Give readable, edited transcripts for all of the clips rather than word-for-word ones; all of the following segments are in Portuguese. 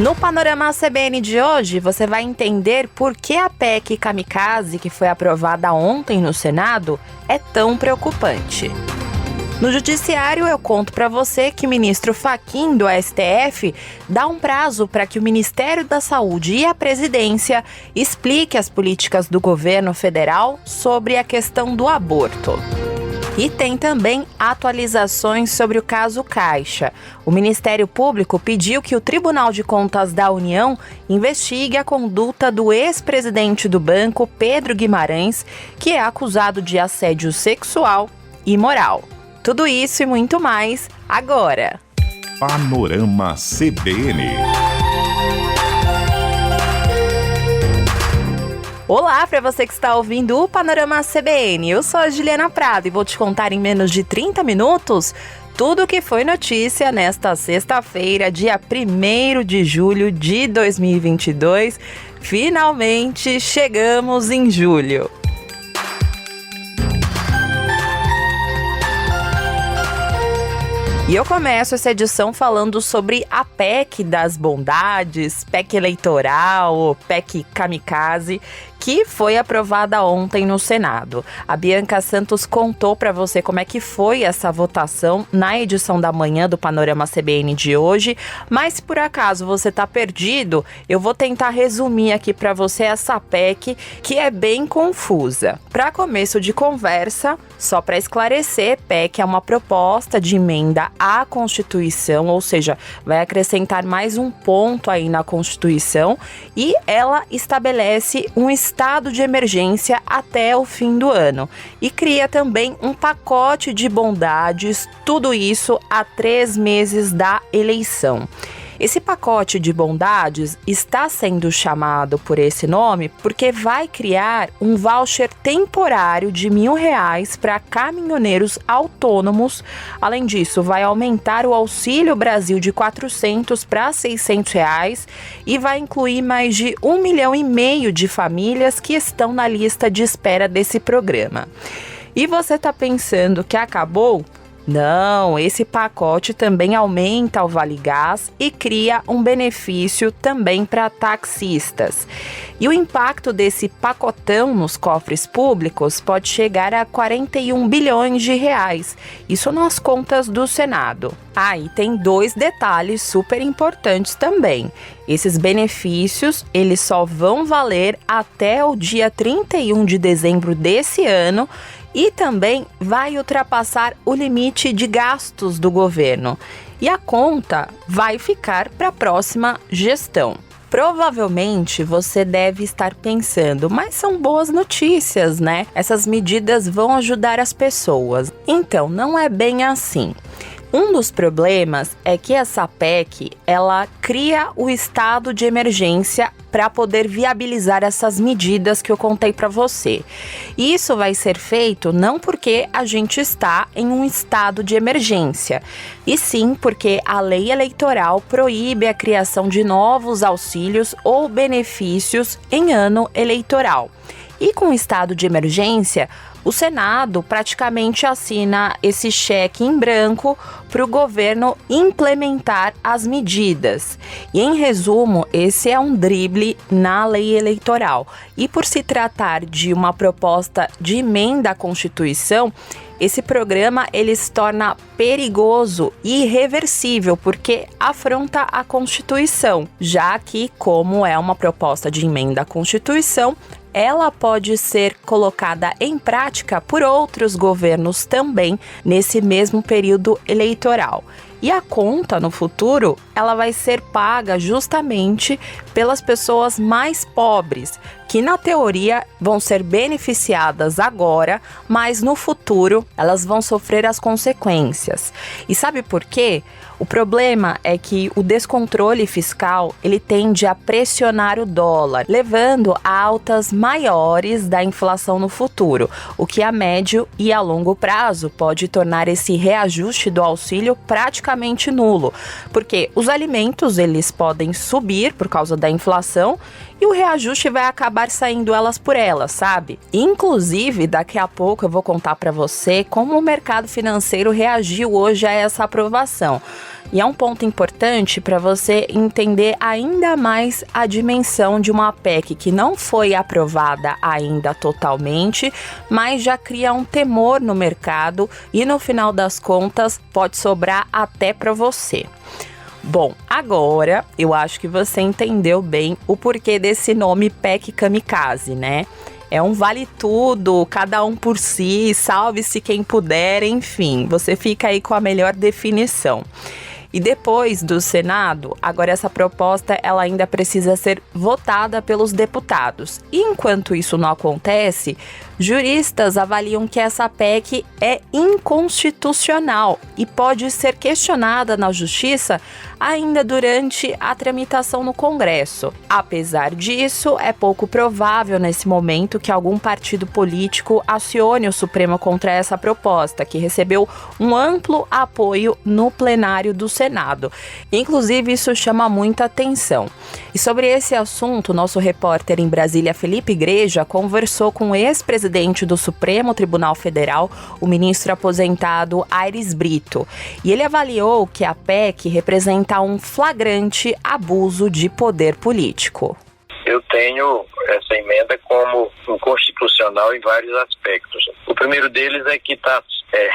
No Panorama CBN de hoje, você vai entender por que a PEC Kamikaze, que foi aprovada ontem no Senado, é tão preocupante. No Judiciário, eu conto para você que o ministro Fachin do STF dá um prazo para que o Ministério da Saúde e a Presidência explique as políticas do governo federal sobre a questão do aborto. E tem também atualizações sobre o caso Caixa. O Ministério Público pediu que o Tribunal de Contas da União investigue a conduta do ex-presidente do banco, Pedro Guimarães, que é acusado de assédio sexual e moral. Tudo isso e muito mais agora. Panorama CBN. Olá para você que está ouvindo o Panorama CBN. Eu sou a Juliana Prado e vou te contar em menos de 30 minutos tudo o que foi notícia nesta sexta-feira, dia 1º de julho de 2022. Finalmente chegamos em julho. E eu começo essa edição falando sobre a PEC das bondades, PEC eleitoral, PEC Kamikaze, que foi aprovada ontem no Senado. A Bianca Santos contou para você como é que foi essa votação na edição da manhã do Panorama CBN de hoje, mas se por acaso você está perdido, eu vou tentar resumir aqui para você essa PEC que é bem confusa. Para começo de conversa, só para esclarecer, PEC é uma proposta de emenda à Constituição, ou seja, vai acrescentar mais um ponto aí na Constituição e ela estabelece um estado de emergência até o fim do ano e cria também um pacote de bondades, tudo isso a 3 meses da eleição. Esse pacote de bondades está sendo chamado por esse nome porque vai criar um voucher temporário de R$1.000 para caminhoneiros autônomos. Além disso, vai aumentar o Auxílio Brasil de R$400 para R$600 e vai incluir mais de 1,5 milhão de famílias que estão na lista de espera desse programa. E você está pensando que acabou? Não, esse pacote também aumenta o Vale Gás e cria um benefício também para taxistas. E o impacto desse pacotão nos cofres públicos pode chegar a R$41 bilhões, isso nas contas do Senado. E tem 2 detalhes super importantes também. Esses benefícios, eles só vão valer até o dia 31 de dezembro desse ano, e também vai ultrapassar o limite de gastos do governo. E a conta vai ficar para a próxima gestão. Provavelmente você deve estar pensando, mas são boas notícias, né? Essas medidas vão ajudar as pessoas. Então, não é bem assim. Um dos problemas é que essa PEC, ela cria o estado de emergência para poder viabilizar essas medidas que eu contei para você. E isso vai ser feito não porque a gente está em um estado de emergência, e sim porque a lei eleitoral proíbe a criação de novos auxílios ou benefícios em ano eleitoral. E com o estado de emergência, o Senado praticamente assina esse cheque em branco para o governo implementar as medidas. E, em resumo, esse é um drible na lei eleitoral. E por se tratar de uma proposta de emenda à Constituição, esse programa ele se torna perigoso e irreversível porque afronta a Constituição, já que, como é uma proposta de emenda à Constituição, ela pode ser colocada em prática por outros governos também nesse mesmo período eleitoral. E a conta no futuro, ela vai ser paga justamente pelas pessoas mais pobres, que na teoria vão ser beneficiadas agora, mas no futuro elas vão sofrer as consequências. E sabe por quê? O problema é que o descontrole fiscal, ele tende a pressionar o dólar, levando a altas maiores da inflação no futuro, o que a médio e a longo prazo pode tornar esse reajuste do auxílio praticamente nulo, porque os alimentos eles podem subir por causa da inflação e o reajuste vai acabar saindo elas por elas, sabe? Inclusive, daqui a pouco eu vou contar para você como o mercado financeiro reagiu hoje a essa aprovação. E é um ponto importante para você entender ainda mais a dimensão de uma PEC que não foi aprovada ainda totalmente, mas já cria um temor no mercado e no final das contas pode sobrar até para você. Bom, agora eu acho que você entendeu bem o porquê desse nome PEC Kamikaze, né? É um vale tudo, cada um por si, salve-se quem puder, enfim, você fica aí com a melhor definição. E depois do Senado, agora essa proposta ela ainda precisa ser votada pelos deputados. E enquanto isso não acontece, juristas avaliam que essa PEC é inconstitucional e pode ser questionada na Justiça ainda durante a tramitação no Congresso. Apesar disso, é pouco provável nesse momento que algum partido político acione o Supremo contra essa proposta, que recebeu um amplo apoio no plenário do Senado. Inclusive, isso chama muita atenção. E sobre esse assunto, nosso repórter em Brasília, Felipe Igreja, conversou com o ex-presidente do Supremo Tribunal Federal, o ministro aposentado Aires Brito. E ele avaliou que a PEC representa um flagrante abuso de poder político. Eu tenho essa emenda como inconstitucional em vários aspectos. O primeiro deles é que está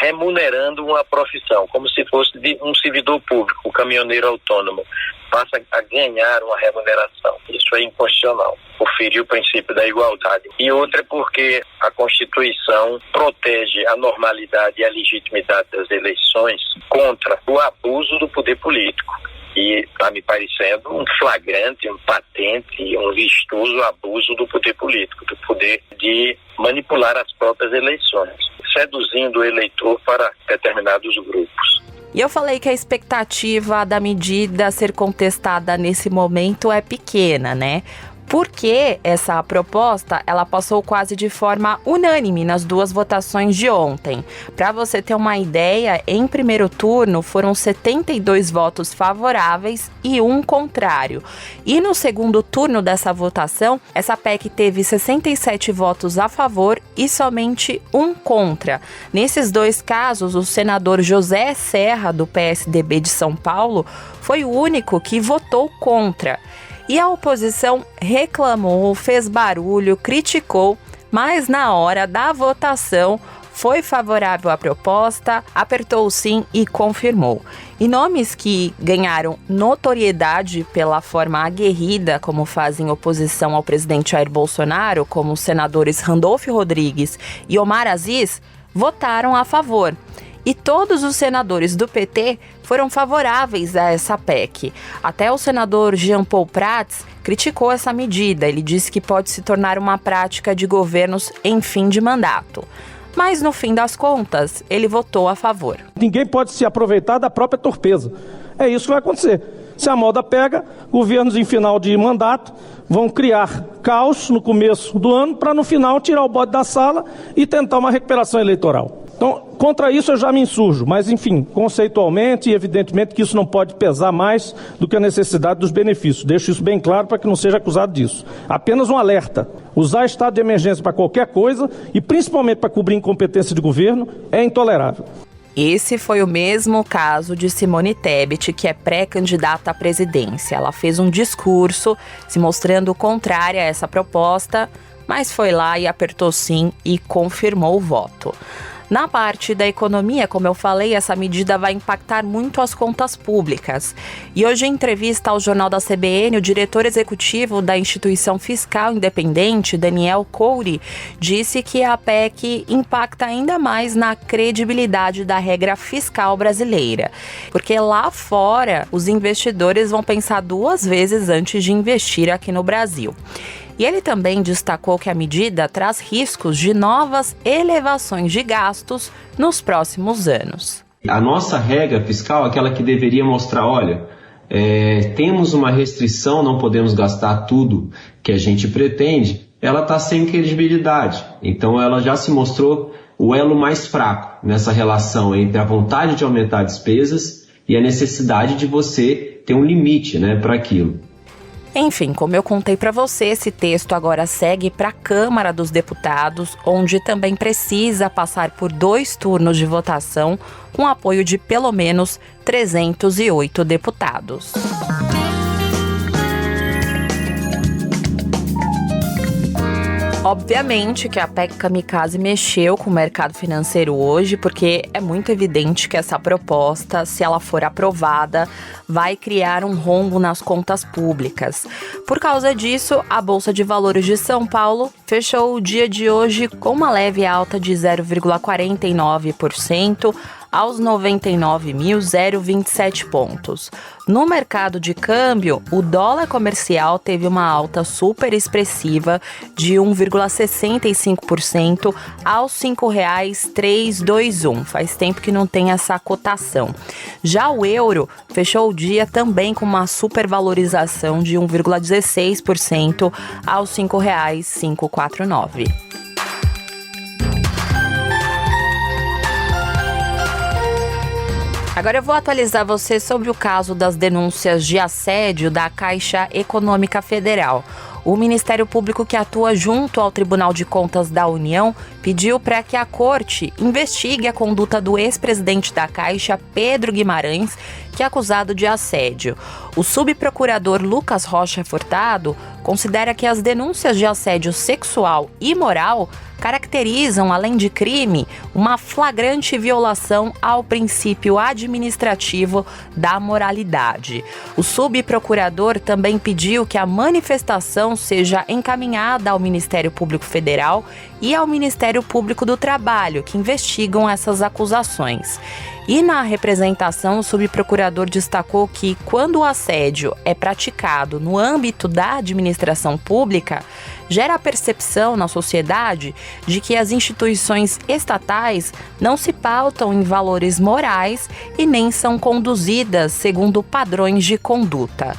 remunerando uma profissão, como se fosse de um servidor público, o caminhoneiro autônomo, passa a ganhar uma remuneração. Isso é inconstitucional, por ferir o princípio da igualdade. E outra é porque a Constituição protege a normalidade e a legitimidade das eleições contra o abuso do poder político. E está me parecendo um flagrante, um patente, um vistoso abuso do poder político, do poder de manipular as próprias eleições, seduzindo o eleitor para determinados grupos. E eu falei que a expectativa da medida a ser contestada nesse momento é pequena, né? Porque essa proposta, ela passou quase de forma unânime nas duas votações de ontem. Para você ter uma ideia, em primeiro turno foram 72 votos favoráveis e 1 contrário. E no segundo turno dessa votação, essa PEC teve 67 votos a favor e somente 1 contra. Nesses dois casos, o senador José Serra, do PSDB de São Paulo, foi o único que votou contra. E a oposição reclamou, fez barulho, criticou, mas na hora da votação foi favorável à proposta, apertou o sim e confirmou. E nomes que ganharam notoriedade pela forma aguerrida como fazem oposição ao presidente Jair Bolsonaro, como os senadores Randolfo Rodrigues e Omar Aziz, votaram a favor. E todos os senadores do PT foram favoráveis a essa PEC. Até o senador Jean Paul Prats criticou essa medida. Ele disse que pode se tornar uma prática de governos em fim de mandato. Mas, no fim das contas, ele votou a favor. Ninguém pode se aproveitar da própria torpeza. É isso que vai acontecer. Se a moda pega, governos em final de mandato vão criar caos no começo do ano para, no final, tirar o bode da sala e tentar uma recuperação eleitoral. Então, contra isso eu já me insurjo, mas enfim, conceitualmente e evidentemente que isso não pode pesar mais do que a necessidade dos benefícios. Deixo isso bem claro para que não seja acusado disso. Apenas um alerta. Usar estado de emergência para qualquer coisa e principalmente para cobrir incompetência de governo é intolerável. Esse foi o mesmo caso de Simone Tebet, que é pré-candidata à presidência. Ela fez um discurso se mostrando contrária a essa proposta, mas foi lá e apertou sim e confirmou o voto. Na parte da economia, como eu falei, essa medida vai impactar muito as contas públicas. E hoje, em entrevista ao Jornal da CBN, o diretor executivo da Instituição Fiscal Independente, Daniel Couri, disse que a PEC impacta ainda mais na credibilidade da regra fiscal brasileira. Porque lá fora, os investidores vão pensar 2 vezes antes de investir aqui no Brasil. E ele também destacou que a medida traz riscos de novas elevações de gastos nos próximos anos. A nossa regra fiscal é aquela que deveria mostrar, olha, temos uma restrição, não podemos gastar tudo que a gente pretende, ela está sem credibilidade. Então ela já se mostrou o elo mais fraco nessa relação entre a vontade de aumentar despesas e a necessidade de você ter um limite, para aquilo. Enfim, como eu contei para você, esse texto agora segue para a Câmara dos Deputados, onde também precisa passar por 2 turnos de votação, com apoio de pelo menos 308 deputados. Obviamente que a PEC Kamikaze mexeu com o mercado financeiro hoje, porque é muito evidente que essa proposta, se ela for aprovada, vai criar um rombo nas contas públicas. Por causa disso, a Bolsa de Valores de São Paulo fechou o dia de hoje com uma leve alta de 0,49%, aos 99.027 pontos. No mercado de câmbio, o dólar comercial teve uma alta super expressiva de 1,65% aos R$ 5,321. Faz tempo que não tem essa cotação. Já o euro fechou o dia também com uma supervalorização de 1,16% aos R$ 5,549. Agora eu vou atualizar você sobre o caso das denúncias de assédio da Caixa Econômica Federal. O Ministério Público, que atua junto ao Tribunal de Contas da União, pediu para que a Corte investigue a conduta do ex-presidente da Caixa, Pedro Guimarães, que é acusado de assédio. O subprocurador Lucas Rocha Furtado considera que as denúncias de assédio sexual e moral caracterizam, além de crime, uma flagrante violação ao princípio administrativo da moralidade. O subprocurador também pediu que a manifestação seja encaminhada ao Ministério Público Federal e ao Ministério Público do Trabalho, que investigam essas acusações. E na representação, o subprocurador destacou que, quando o assédio é praticado no âmbito da administração pública, gera a percepção na sociedade de que as instituições estatais não se pautam em valores morais e nem são conduzidas segundo padrões de conduta.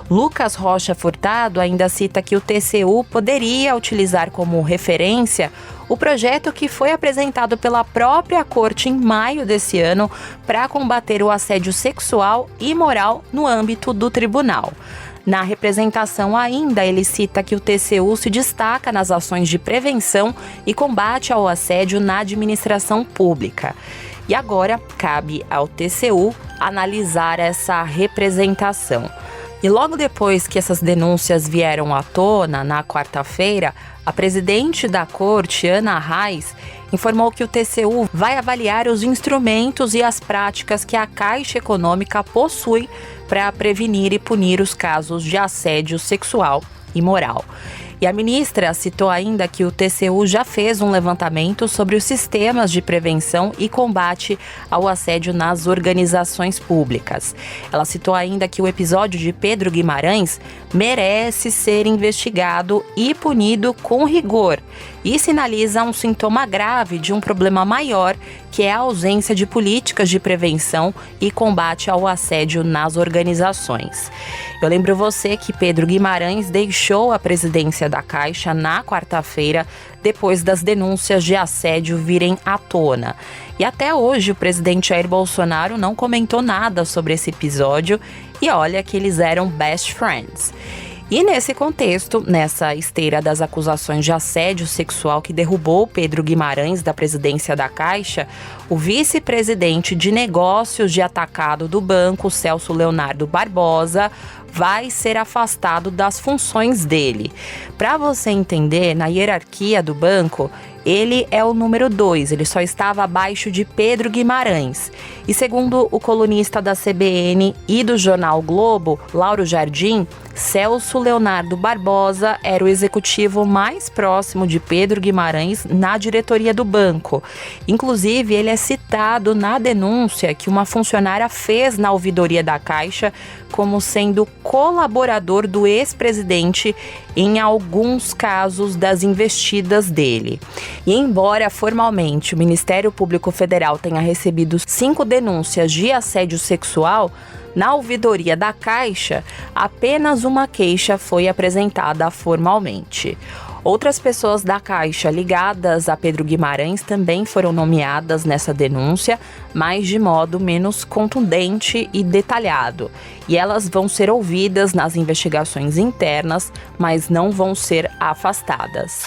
Lucas Rocha Furtado ainda cita que o TCU poderia utilizar como referência o projeto que foi apresentado pela própria Corte em maio desse ano para combater o assédio sexual e moral no âmbito do tribunal. Na representação ainda, ele cita que o TCU se destaca nas ações de prevenção e combate ao assédio na administração pública. E agora, cabe ao TCU analisar essa representação. E logo depois que essas denúncias vieram à tona, na quarta-feira, a presidente da Corte, Ana Reis, informou que o TCU vai avaliar os instrumentos e as práticas que a Caixa Econômica possui para prevenir e punir os casos de assédio sexual e moral. E a ministra citou ainda que o TCU já fez um levantamento sobre os sistemas de prevenção e combate ao assédio nas organizações públicas. Ela citou ainda que o episódio de Pedro Guimarães merece ser investigado e punido com rigor e sinaliza um sintoma grave de um problema maior, que é a ausência de políticas de prevenção e combate ao assédio nas organizações. Eu lembro você que Pedro Guimarães deixou a presidência da Caixa na quarta-feira, depois das denúncias de assédio virem à tona. E até hoje o presidente Jair Bolsonaro não comentou nada sobre esse episódio e olha que eles eram best friends. E nesse contexto, nessa esteira das acusações de assédio sexual que derrubou Pedro Guimarães da presidência da Caixa, o vice-presidente de negócios de atacado do banco, Celso Leonardo Barbosa, vai ser afastado das funções dele. Para você entender, na hierarquia do banco, ele é o número 2, ele só estava abaixo de Pedro Guimarães. E segundo o colunista da CBN e do jornal Globo, Lauro Jardim, Celso Leonardo Barbosa era o executivo mais próximo de Pedro Guimarães na diretoria do banco. Inclusive, ele é citado na denúncia que uma funcionária fez na ouvidoria da Caixa como sendo colaborador do ex-presidente em alguns casos das investidas dele. E embora formalmente o Ministério Público Federal tenha recebido 5 denúncias de assédio sexual, na ouvidoria da Caixa, apenas uma queixa foi apresentada formalmente. Outras pessoas da Caixa ligadas a Pedro Guimarães também foram nomeadas nessa denúncia, mas de modo menos contundente e detalhado. E elas vão ser ouvidas nas investigações internas, mas não vão ser afastadas.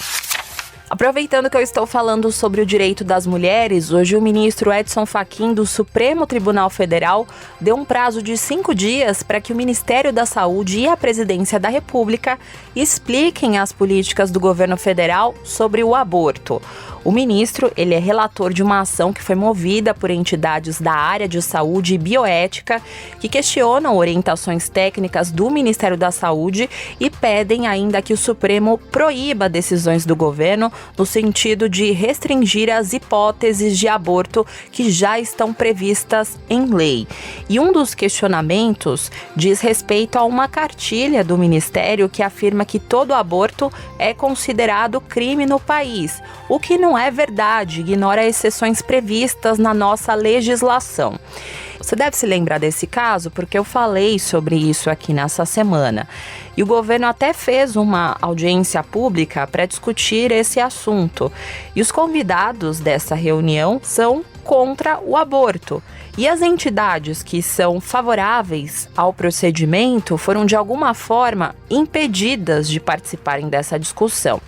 Aproveitando que eu estou falando sobre o direito das mulheres, hoje o ministro Edson Fachin do Supremo Tribunal Federal deu um prazo de 5 dias para que o Ministério da Saúde e a Presidência da República expliquem as políticas do governo federal sobre o aborto. O ministro, ele é relator de uma ação que foi movida por entidades da área de saúde e bioética que questionam orientações técnicas do Ministério da Saúde e pedem ainda que o Supremo proíba decisões do governo no sentido de restringir as hipóteses de aborto que já estão previstas em lei. E um dos questionamentos diz respeito a uma cartilha do Ministério que afirma que todo aborto é considerado crime no país, o que não é verdade, ignora exceções previstas na nossa legislação. Você deve se lembrar desse caso porque eu falei sobre isso aqui nessa semana. E o governo até fez uma audiência pública para discutir esse assunto. E os convidados dessa reunião são contra o aborto. E as entidades que são favoráveis ao procedimento foram de alguma forma impedidas de participarem dessa discussão.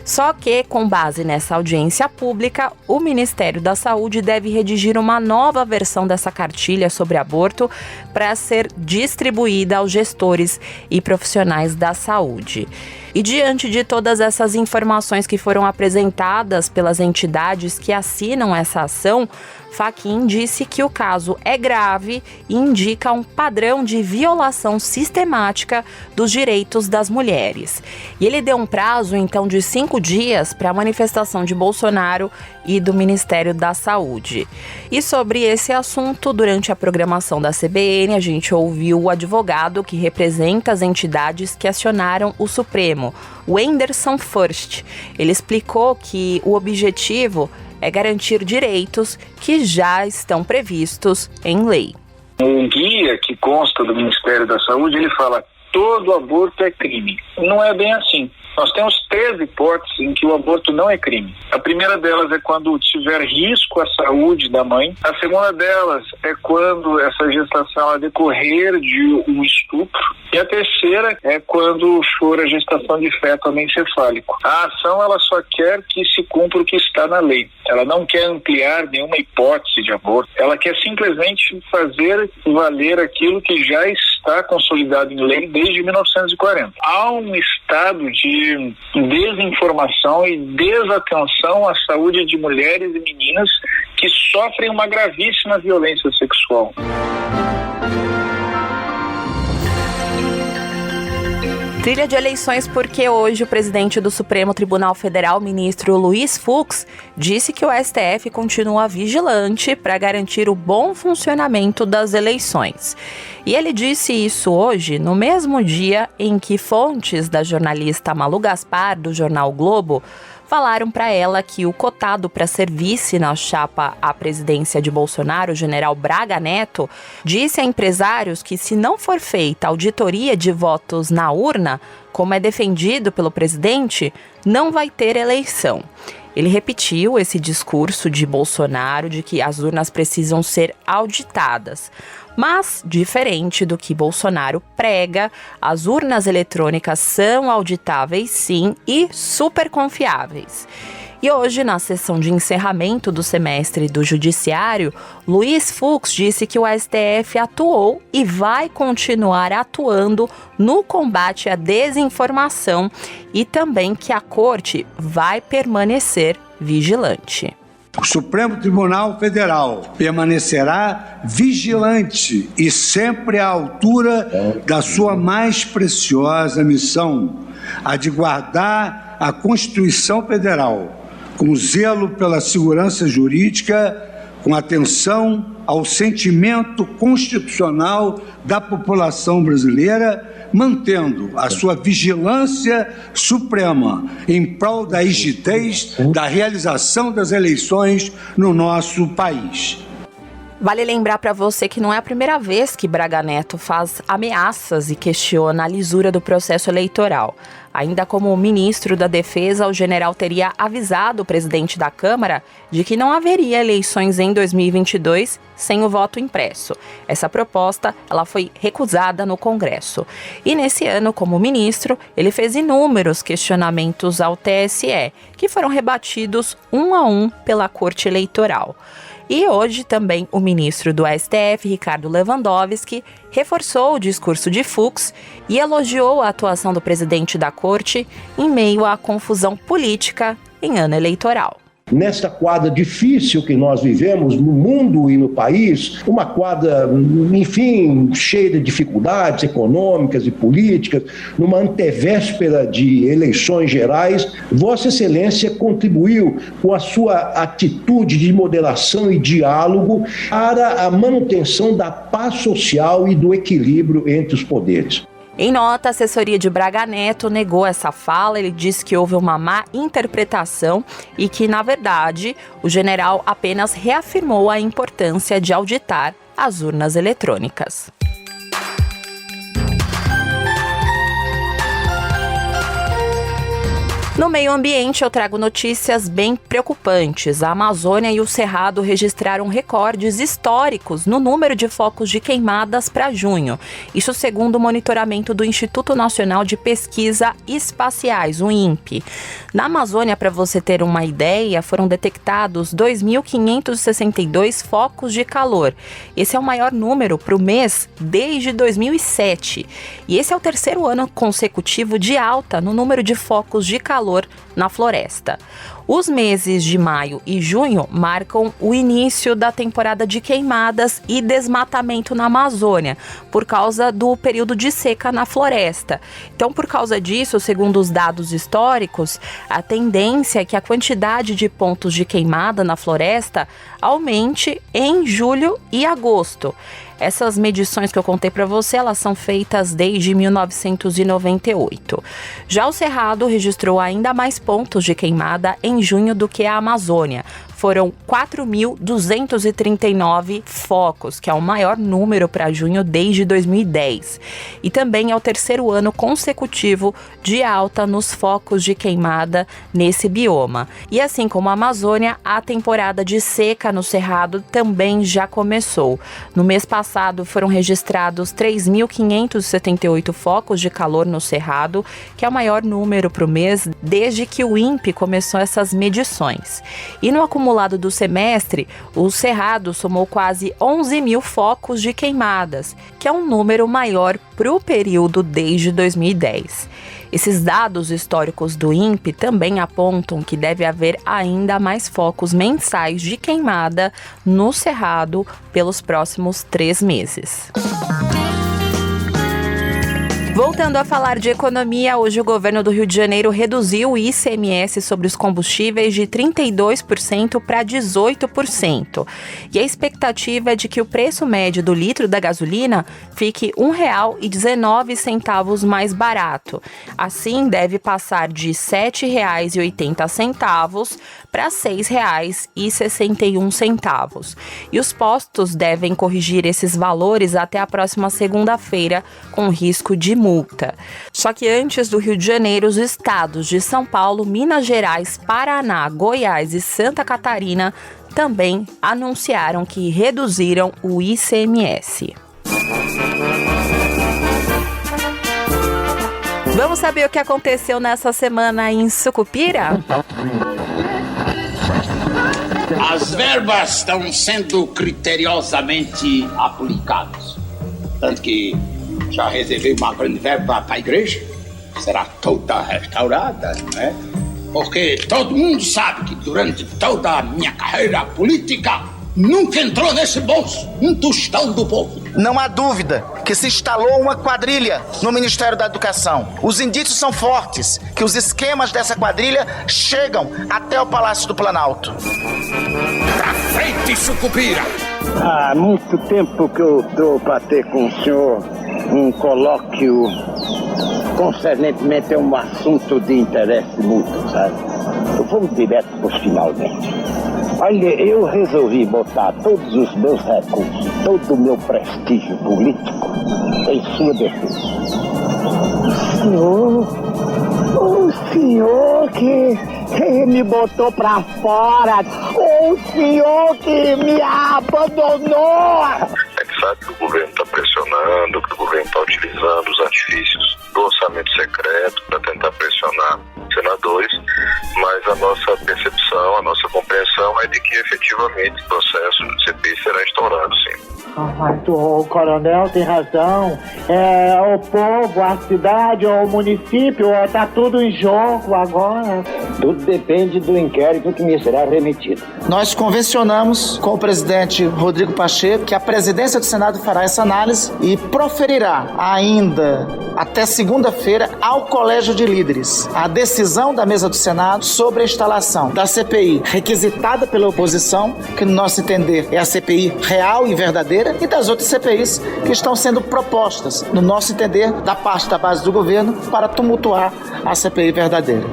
Só que, com base nessa audiência pública, o Ministério da Saúde deve redigir uma nova versão dessa cartilha sobre aborto para ser distribuída aos gestores e profissionais da saúde. E diante de todas essas informações que foram apresentadas pelas entidades que assinam essa ação, Fachin disse que o caso é grave e indica um padrão de violação sistemática dos direitos das mulheres. E ele deu um prazo, então, de 5 dias para a manifestação de Bolsonaro e do Ministério da Saúde. E sobre esse assunto, durante a programação da CBN, a gente ouviu o advogado que representa as entidades que acionaram o Supremo, o Anderson First. Ele explicou que o objetivo é garantir direitos que já estão previstos em lei. Um guia que consta do Ministério da Saúde, ele fala: todo aborto é crime. Não é bem assim. Nós temos 3 hipóteses em que o aborto não é crime. A primeira delas é quando tiver risco à saúde da mãe. A segunda delas é quando essa gestação decorrer de um estupro. E a terceira é quando for a gestação de feto anencefálico. A ação, ela só quer que se cumpra o que está na lei. Ela não quer ampliar nenhuma hipótese de aborto. Ela quer simplesmente fazer valer aquilo que já está consolidado em lei desde 1940. Há um estado de desinformação e desatenção à saúde de mulheres e meninas que sofrem uma gravíssima violência sexual. Trilha de eleições porque hoje o presidente do Supremo Tribunal Federal, ministro Luiz Fux, disse que o STF continua vigilante para garantir o bom funcionamento das eleições. E ele disse isso hoje, no mesmo dia em que fontes da jornalista Malu Gaspar, do jornal o Globo, falaram para ela que o cotado para ser vice na chapa à presidência de Bolsonaro, o general Braga Neto, disse a empresários que se não for feita auditoria de votos na urna, como é defendido pelo presidente, não vai ter eleição. Ele repetiu esse discurso de Bolsonaro de que as urnas precisam ser auditadas. Mas, diferente do que Bolsonaro prega, as urnas eletrônicas são auditáveis sim e super confiáveis. E hoje, na sessão de encerramento do semestre do Judiciário, Luiz Fux disse que o STF atuou e vai continuar atuando no combate à desinformação e também que a Corte vai permanecer vigilante. O Supremo Tribunal Federal permanecerá vigilante e sempre à altura da sua mais preciosa missão, a de guardar a Constituição Federal, com zelo pela segurança jurídica, com atenção ao sentimento constitucional da população brasileira, mantendo a sua vigilância suprema em prol da rigidez da realização das eleições no nosso país. Vale lembrar para você que não é a primeira vez que Braga Neto faz ameaças e questiona a lisura do processo eleitoral. Ainda como ministro da Defesa, o general teria avisado o presidente da Câmara de que não haveria eleições em 2022 sem o voto impresso. Essa proposta ela foi recusada no Congresso. E nesse ano, como ministro, ele fez inúmeros questionamentos ao TSE, que foram rebatidos um a um pela Corte Eleitoral. E hoje também o ministro do STF, Ricardo Lewandowski, reforçou o discurso de Fux e elogiou a atuação do presidente da corte em meio à confusão política em ano eleitoral. Nesta quadra difícil que nós vivemos no mundo e no país, uma quadra, enfim, cheia de dificuldades econômicas e políticas, numa antevéspera de eleições gerais, Vossa Excelência contribuiu com a sua atitude de moderação e diálogo para a manutenção da paz social e do equilíbrio entre os poderes. Em nota, a assessoria de Braga Neto negou essa fala. Ele disse que houve uma má interpretação e que, na verdade, o general apenas reafirmou a importância de auditar as urnas eletrônicas. No meio ambiente, eu trago notícias bem preocupantes. A Amazônia e o Cerrado registraram recordes históricos no número de focos de queimadas para junho. Isso segundo o monitoramento do Instituto Nacional de Pesquisa Espaciais, o INPE. Na Amazônia, para você ter uma ideia, foram detectados 2.562 focos de calor. Esse é o maior número para o mês desde 2007. E esse é o terceiro ano consecutivo de alta no número de focos de calor na floresta. Os meses de maio e junho marcam o início da temporada de queimadas e desmatamento na Amazônia, por causa do período de seca na floresta. Então, por causa disso, segundo os dados históricos, a tendência é que a quantidade de pontos de queimada na floresta aumente em julho e agosto. Essas medições que eu contei para você, elas são feitas desde 1998. Já o Cerrado registrou ainda mais pontos de queimada em junho do que a Amazônia. Foram 4.239 focos, que é o maior número para junho desde 2010. E também é o terceiro ano consecutivo de alta nos focos de queimada nesse bioma. E assim como a Amazônia, a temporada de seca no Cerrado também já começou. No mês passado foram registrados 3.578 focos de calor no Cerrado, que é o maior número para o mês desde que o INPE começou essas medições. E no acumulado do semestre, o Cerrado somou quase 11 mil focos de queimadas, que é um número maior para o período desde 2010. Esses dados históricos do INPE também apontam que deve haver ainda mais focos mensais de queimada no Cerrado pelos próximos 3 meses. Voltando a falar de economia, hoje o governo do Rio de Janeiro reduziu o ICMS sobre os combustíveis de 32% para 18%. E a expectativa é de que o preço médio do litro da gasolina fique R$ 1,19 mais barato. Assim, deve passar de R$ 7,80 para R$ 6,61. E os postos devem corrigir esses valores até a próxima segunda-feira, com risco de multa. Só que antes do Rio de Janeiro, os estados de São Paulo, Minas Gerais, Paraná, Goiás e Santa Catarina também anunciaram que reduziram o ICMS. Vamos saber o que aconteceu nessa semana em Sucupira? As verbas estão sendo criteriosamente aplicadas. Tanto que já reservei uma grande verba para a igreja, será toda restaurada, né? Porque todo mundo sabe que durante toda a minha carreira política nunca entrou nesse bolso um tostão do povo. Não há dúvida que se instalou uma quadrilha no Ministério da Educação. Os indícios são fortes que os esquemas dessa quadrilha chegam até o Palácio do Planalto. Pra frente, Sucupira! Há muito tempo que eu estou para ter com o senhor um colóquio concernentemente a um assunto de interesse mútuo, sabe? Vamos direto para os finalmente. Olha, eu resolvi botar todos os meus recursos, todo o meu prestígio político em sua defesa. O senhor que me botou pra fora, o senhor que me abandonou. É que sabe que o governo está pressionando, que o governo está utilizando os artifícios do orçamento secreto para tentar pressionar senadores, mas a nossa percepção, a nossa compreensão é de que efetivamente o processo de CPI será instaurado, sim. O coronel tem razão. O povo, a cidade, o município, tá tudo em jogo agora. Tudo depende do inquérito que me será remetido. Nós convencionamos com o presidente Rodrigo Pacheco que a presidência do Senado fará essa análise e proferirá ainda até segunda-feira ao Colégio de Líderes a decisão da mesa do Senado sobre a instalação da CPI requisitada pela oposição, que no nosso entender é a CPI real e verdadeira, e das outras CPIs que estão sendo propostas, no nosso entender, da parte da base do governo para tumultuar a CPI verdadeira.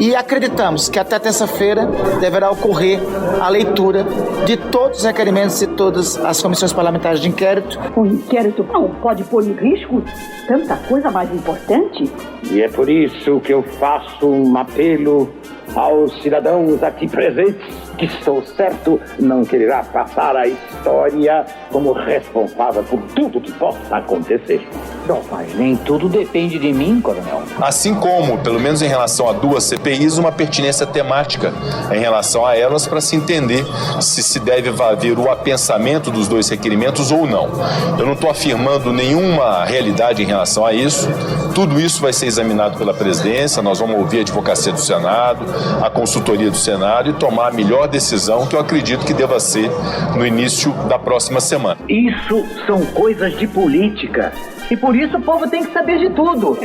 E acreditamos que até terça-feira deverá ocorrer a leitura de todos os requerimentos e todas as comissões parlamentares de inquérito. O inquérito não pode pôr em risco tanta coisa mais importante. E é por isso que eu faço um apelo aos cidadãos aqui presentes, que estou certo não quererá passar a história como responsável por tudo que possa acontecer. Não, mas nem tudo depende de mim, coronel. Assim como, pelo menos em relação a duas CPIs, uma pertinência temática em relação a elas para se entender se deve haver o apensamento dos dois requerimentos ou não. Eu não estou afirmando nenhuma realidade em relação a isso. Tudo isso vai ser examinado pela presidência, nós vamos ouvir a advocacia do Senado, a consultoria do Senado e tomar a melhor decisão que eu acredito que deva ser no início da próxima semana. Isso são coisas de política. E por isso o povo tem que saber de tudo.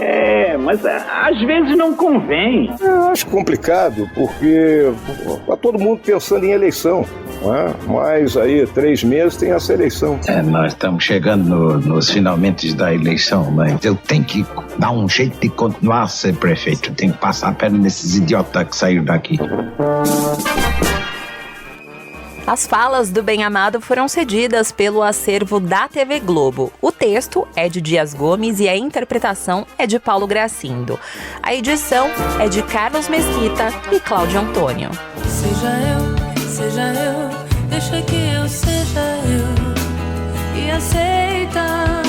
Mas às vezes não convém. Eu acho complicado, porque está todo mundo pensando em eleição. Não é? Mas aí, 3 meses tem essa eleição. Nós estamos chegando nos finalmente da eleição, mas eu tenho que dar um jeito de continuar a ser prefeito. Eu tenho que passar a perna nesses idiotas que saíram daqui. As falas do Bem-Amado foram cedidas pelo acervo da TV Globo. O texto é de Dias Gomes e a interpretação é de Paulo Gracindo. A edição é de Carlos Mesquita e Cláudio Antônio. Seja eu, deixa que eu seja eu e aceita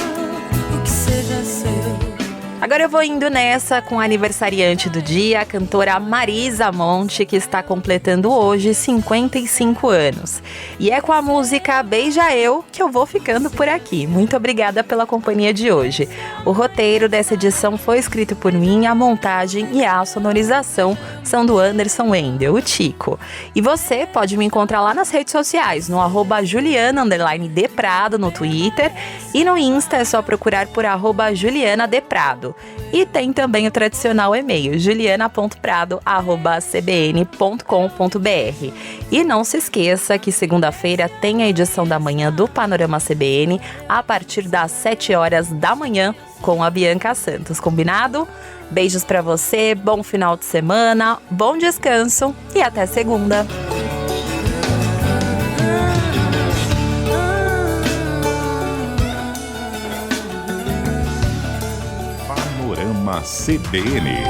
o que seja seu. Agora eu vou indo nessa com a aniversariante do dia, a cantora Marisa Monte, que está completando hoje 55 anos. E é com a música Beija Eu que eu vou ficando por aqui. Muito obrigada pela companhia de hoje. O roteiro dessa edição foi escrito por mim, a montagem e a sonorização são do Anderson Wendel, o Tico. E você pode me encontrar lá nas redes sociais, no @Juliana_Deprado no Twitter, e no Insta é só procurar por @JulianaDeprado. E tem também o tradicional e-mail, juliana.prado@cbn.com.br. E não se esqueça que segunda-feira tem a edição da manhã do Panorama CBN a partir das 7 horas da manhã com a Bianca Santos, combinado? Beijos pra você, bom final de semana, bom descanso e até segunda. Panorama CBN.